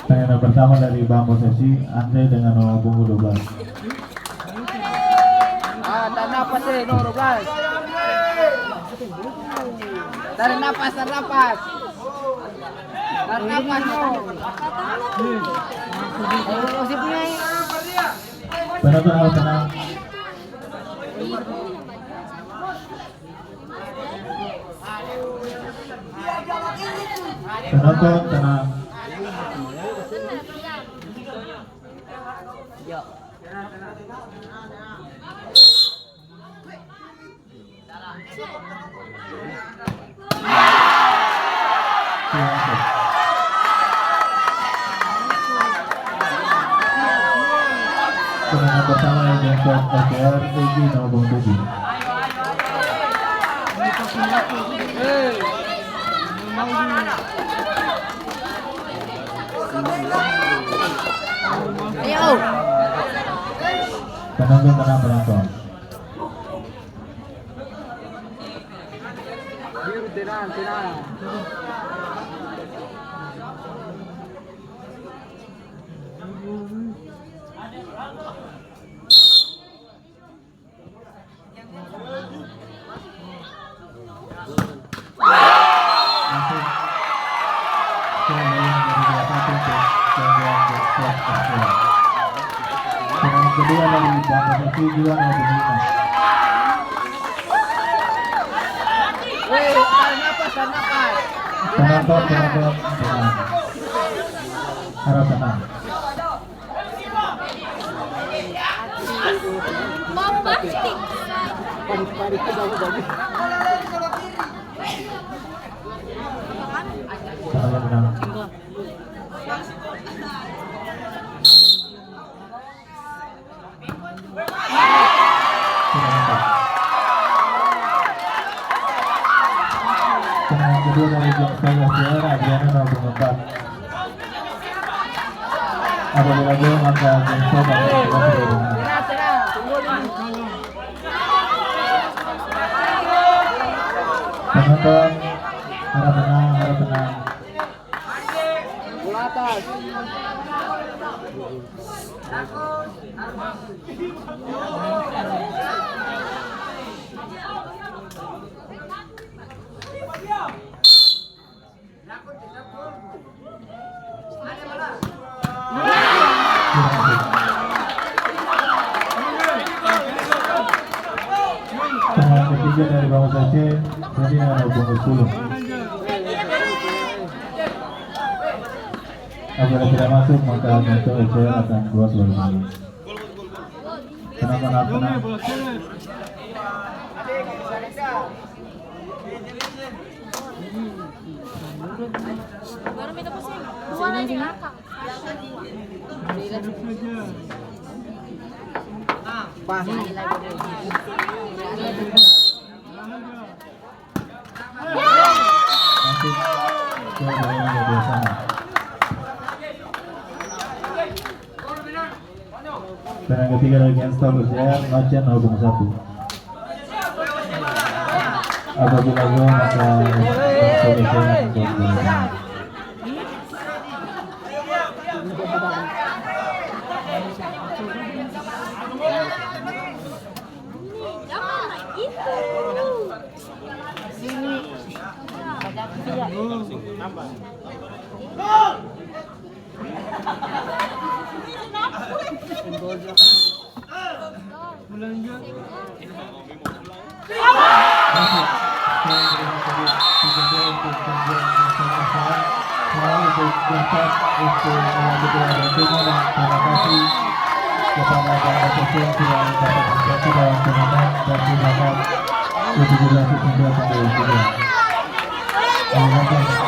Pertanyaan pertama dari Bang Posesi, Andre dengan nomor punggung 12. Tarik napas deh, nomor 12. Tarik napas, tarik napas. Tarik napas, no. Penonton harus tenang. Penonton tenang. Penonton pertama yang diangkat FPR Egy nomor 7. Ayo. Penonton tenang, penonton. Tenang, tenang. Kedua dari Bang Posesi juga nomor 5. Tarik napas, tarik napas. Penonton tenang. Harap tenang. Panik ke bagus. Penonton tenang. Tenang kedua dari Bang Posesi Adriana nomor 4. Apabila gol maka Genso akan berhubungan. Tenang, tunggu dulu. Penonton harap tenang, harap tenang. Bola atas. Tenang ketiga dari Bang Posesi, jadi nomor punggung 10. Apabila tidak masuk maka Genso FPR akan keluar sebagai. Tenang, tenang. Baru minta pusing. Keluar aja ngakak. Pas. Masuk ke dalam media sana. Dan yang ketiga dari Genso FPR, Nochen nomor punggung 1. Apabila gol maka Genso FPR akan keluar. Terima kasih kepada Bang Posesi yang dapat berpartisipasi dalam turnamen dan tindakan U17 U19. Terima kasih.